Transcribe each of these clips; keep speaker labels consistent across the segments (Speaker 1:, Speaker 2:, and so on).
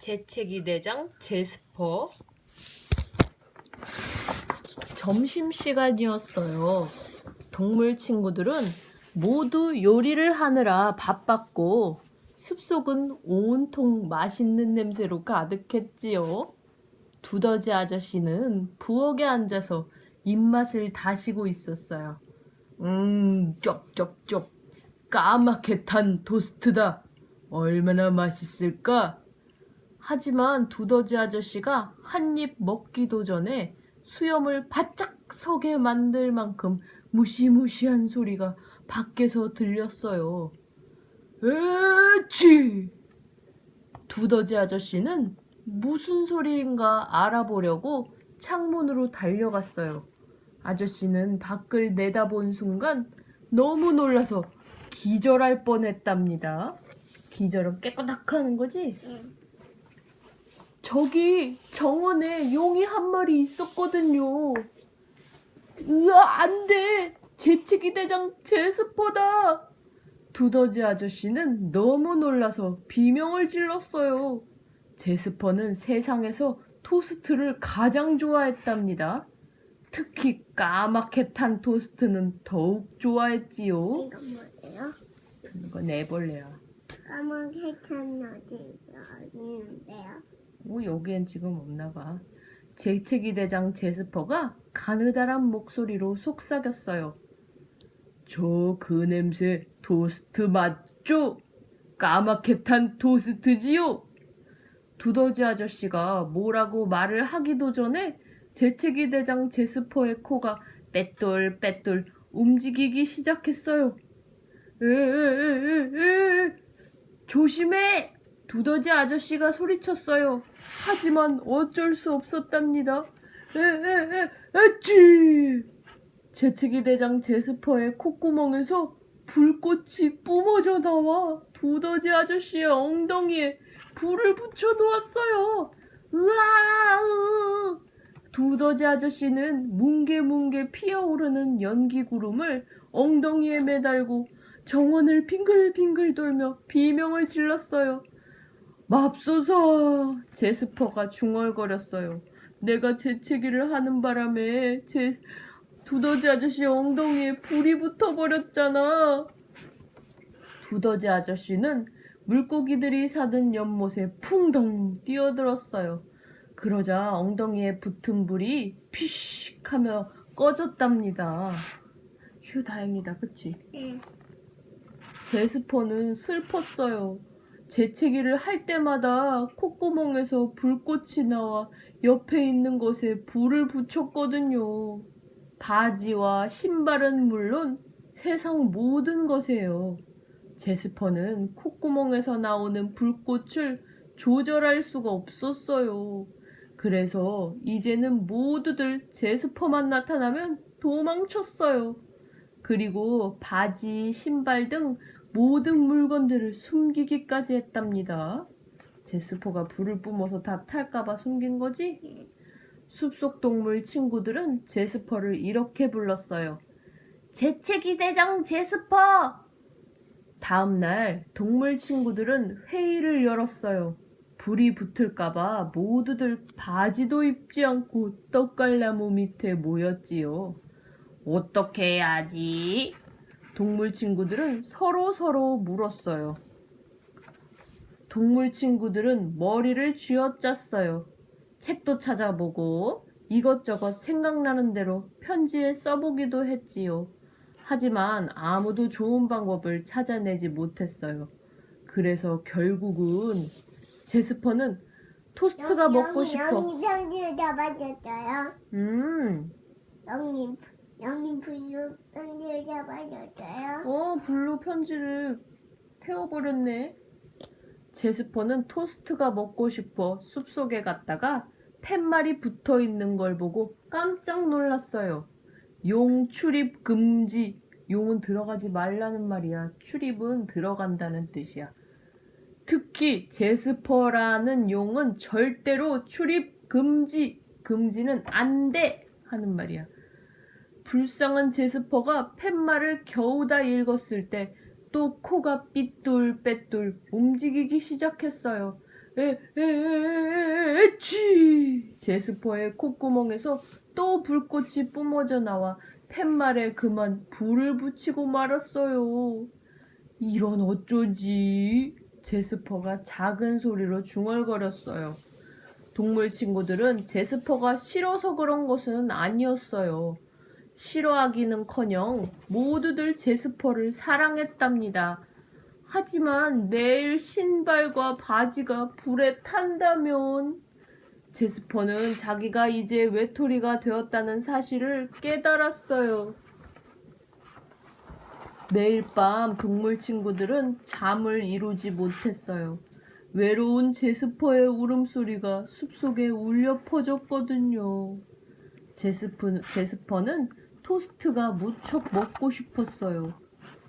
Speaker 1: 재채기 대장 제스퍼. 점심시간이었어요. 동물 친구들은 모두 요리를 하느라 바빴고 숲속은 온통 맛있는 냄새로 가득했지요. 두더지 아저씨는 부엌에 앉아서 입맛을 다시고 있었어요. 쩝쩝쩝. 까맣게 탄 토스트다. 얼마나 맛있을까? 하지만 두더지 아저씨가 한 입 먹기도 전에 수염을 바짝 서게 만들 만큼 무시무시한 소리가 밖에서 들렸어요. 에치! 두더지 아저씨는 무슨 소리인가 알아보려고 창문으로 달려갔어요. 아저씨는 밖을 내다본 순간 너무 놀라서 기절할 뻔했답니다. 기절은 깨꼬닥 하는 거지?
Speaker 2: 응.
Speaker 1: 저기 정원에 용이 한 마리 있었거든요. 으아, 안 돼! 재채기 대장 제스퍼다! 두더지 아저씨는 너무 놀라서 비명을 질렀어요. 제스퍼는 세상에서 토스트를 가장 좋아했답니다. 특히 까맣게 탄 토스트는 더욱 좋아했지요.
Speaker 2: 이건 뭐예요?
Speaker 1: 이건 애벌레야.
Speaker 2: 까맣게 탄 어디 있는데요?
Speaker 1: 여기엔 지금 없나 봐. 재채기 대장 제스퍼가 가느다란 목소리로 속삭였어요. 저 그 냄새 토스트 맞죠? 까맣게 탄 토스트지요? 두더지 아저씨가 뭐라고 말을 하기도 전에 재채기 대장 제스퍼의 코가 빼돌빼돌 움직이기 시작했어요. 에에에에에 조심해! 두더지 아저씨가 소리쳤어요. 하지만 어쩔 수 없었답니다. 아치! 재채기 대장 제스퍼의 콧구멍에서 불꽃이 뿜어져 나와 두더지 아저씨의 엉덩이에 불을 붙여 놓았어요. 으아! 두더지 아저씨는 뭉게뭉게 피어오르는 연기 구름을 엉덩이에 매달고 정원을 빙글빙글 돌며 비명을 질렀어요. 맙소사! 제스퍼가 중얼거렸어요. 내가 재채기를 하는 바람에 두더지 아저씨 엉덩이에 불이 붙어버렸잖아. 두더지 아저씨는 물고기들이 사둔 연못에 풍덩 뛰어들었어요. 그러자 엉덩이에 붙은 불이 피식 하며 꺼졌답니다. 휴, 다행이다, 그치?
Speaker 2: 네.
Speaker 1: 제스퍼는 슬펐어요. 재채기를 할 때마다 콧구멍에서 불꽃이 나와 옆에 있는 것에 불을 붙였거든요. 바지와 신발은 물론 세상 모든 것에요. 제스퍼는 콧구멍에서 나오는 불꽃을 조절할 수가 없었어요. 그래서 이제는 모두들 제스퍼만 나타나면 도망쳤어요. 그리고 바지, 신발 등 모든 물건들을 숨기기까지 했답니다. 제스퍼가 불을 뿜어서 다 탈까봐 숨긴 거지? 숲속 동물 친구들은 제스퍼를 이렇게 불렀어요. 재채기 대장 제스퍼! 다음날 동물 친구들은 회의를 열었어요. 불이 붙을까봐 모두들 바지도 입지 않고 떡갈나무 밑에 모였지요. 어떻게 해야지? 동물 친구들은 서로 물었어요. 동물 친구들은 머리를 쥐어짰어요. 책도 찾아보고 이것저것 생각나는 대로 편지에 써보기도 했지요. 하지만 아무도 좋은 방법을 찾아내지 못했어요. 그래서 결국은 제스퍼는 토스트가 먹고 싶어.
Speaker 2: 영님 편지 잡아줬어요. 영님 블루 편지 잡아줬어요.
Speaker 1: 블루 편지를 태워버렸네. 제스퍼는 토스트가 먹고 싶어 숲속에 갔다가 팻말이 붙어있는 걸 보고 깜짝 놀랐어요. 용 출입 금지. 용은 들어가지 말라는 말이야. 출입은 들어간다는 뜻이야. 특히 제스퍼라는 용은 절대로 출입 금지. 금지는 안 돼 하는 말이야. 불쌍한 제스퍼가 팻말을 겨우 다 읽었을 때 또 코가 삐뚤빼뚤 움직이기 시작했어요. 에치! 제스퍼의 콧구멍에서 또 불꽃이 뿜어져 나와 팻말에 그만 불을 붙이고 말았어요. 이런 어쩌지? 제스퍼가 작은 소리로 중얼거렸어요. 동물 친구들은 제스퍼가 싫어서 그런 것은 아니었어요. 싫어하기는커녕 모두들 제스퍼를 사랑했답니다. 하지만 매일 신발과 바지가 불에 탄다면 제스퍼는 자기가 이제 외톨이가 되었다는 사실을 깨달았어요. 매일 밤 동물 친구들은 잠을 이루지 못했어요. 외로운 제스퍼의 울음소리가 숲속에 울려 퍼졌거든요. 제스퍼는 토스트가 무척 먹고 싶었어요.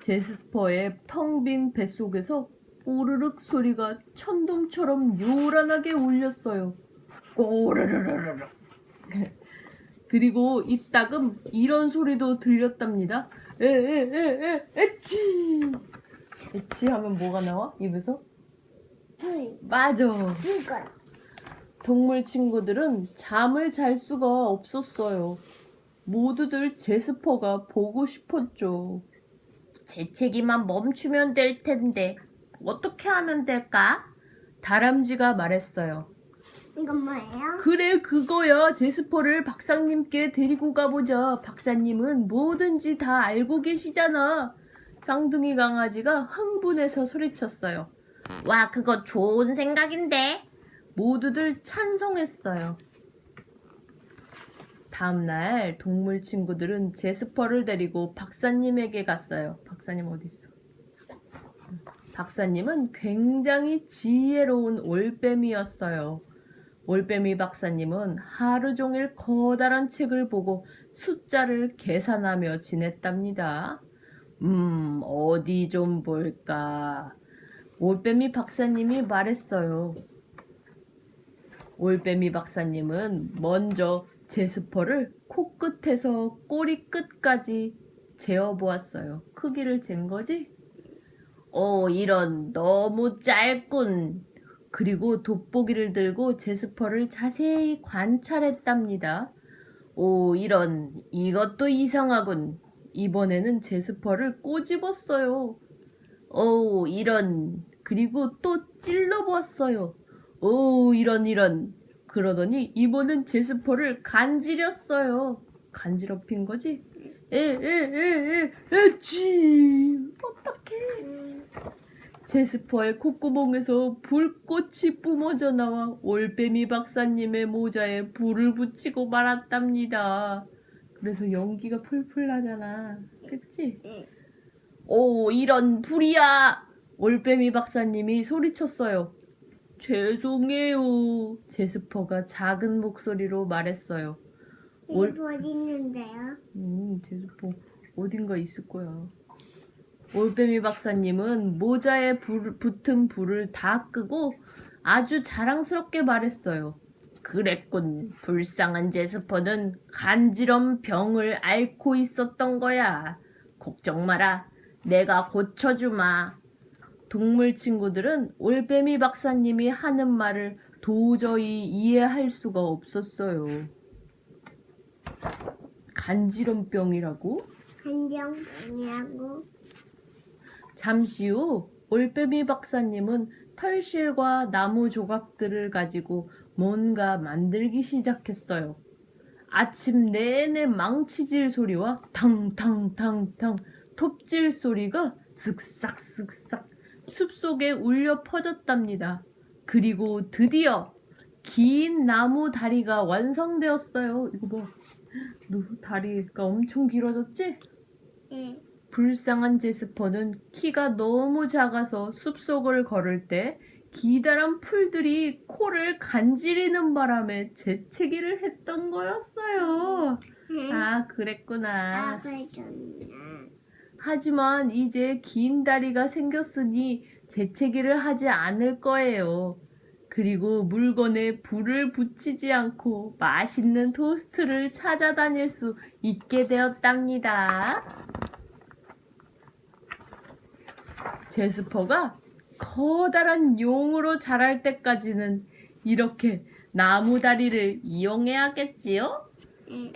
Speaker 1: 제스퍼의 텅 빈 뱃속에서 오르륵 소리가 천둥처럼 요란하게 울렸어요. 꼬르르르르. 그리고 이따금 이런 소리도 들렸답니다. 에치! 에치 하면 뭐가 나와? 입에서?
Speaker 2: 불.
Speaker 1: 맞아.
Speaker 2: 불꽃.
Speaker 1: 동물 친구들은 잠을 잘 수가 없었어요. 모두들 제스퍼가 보고 싶었죠. 재채기만 멈추면 될 텐데 어떻게 하면 될까? 다람쥐가 말했어요.
Speaker 2: 이건 뭐예요?
Speaker 1: 그래, 그거야. 제스퍼를 박사님께 데리고 가보자. 박사님은 뭐든지 다 알고 계시잖아. 쌍둥이 강아지가 흥분해서 소리쳤어요. 와, 그거 좋은 생각인데. 모두들 찬성했어요. 다음날 동물 친구들은 제스퍼를 데리고 박사님에게 갔어요. 박사님 어디 있어? 박사님은 굉장히 지혜로운 올빼미였어요. 올빼미 박사님은 하루 종일 커다란 책을 보고 숫자를 계산하며 지냈답니다. 어디 좀 볼까? 올빼미 박사님이 말했어요. 올빼미 박사님은 먼저 제스퍼를 코끝에서 꼬리 끝까지 재어보았어요. 크기를 잰 거지? 이런 너무 짧군. 그리고 돋보기를 들고 제스퍼를 자세히 관찰했답니다. 이런 이것도 이상하군. 이번에는 제스퍼를 꼬집었어요. 이런 그리고 또 찔러보았어요. 이런 그러더니 이번엔 제스퍼를 간지렸어요. 간지럽힌 거지? 에치! 어떡해. 제스퍼의 콧구멍에서 불꽃이 뿜어져 나와 올빼미 박사님의 모자에 불을 붙이고 말았답니다. 그래서 연기가 풀풀 나잖아. 그치? 이런 불이야! 올빼미 박사님이 소리쳤어요. 죄송해요. 제스퍼가 작은 목소리로 말했어요.
Speaker 2: 이거 어디 있는데요?
Speaker 1: 제스퍼 어딘가 있을 거야. 올빼미 박사님은 모자에 붙은 불을 다 끄고 아주 자랑스럽게 말했어요. 그랬군. 불쌍한 제스퍼는 간지럼 병을 앓고 있었던 거야. 걱정 마라. 내가 고쳐주마. 동물 친구들은 올빼미 박사님이 하는 말을 도저히 이해할 수가 없었어요. 간지럼병이라고?
Speaker 2: 한정병이라고.
Speaker 1: 잠시 후 올빼미 박사님은 털실과 나무 조각들을 가지고 뭔가 만들기 시작했어요. 아침 내내 망치질 소리와 탕탕탕탕 톱질 소리가 쓱싹쓱싹 숲속에 울려 퍼졌답니다. 그리고 드디어 긴 나무 다리가 완성되었어요. 이거 봐. 너 다리가 엄청 길어졌지?
Speaker 2: 네.
Speaker 1: 불쌍한 제스퍼는 키가 너무 작아서 숲속을 걸을 때 기다란 풀들이 코를 간지리는 바람에 재채기를 했던 거였어요. 아, 그랬구나.
Speaker 2: 그랬구나.
Speaker 1: 하지만 이제 긴 다리가 생겼으니 재채기를 하지 않을 거예요. 그리고 물건에 불을 붙이지 않고 맛있는 토스트를 찾아다닐 수 있게 되었답니다. 제스퍼가 커다란 용으로 자랄 때까지는 이렇게 나무 다리를 이용해야겠지요?
Speaker 2: 응.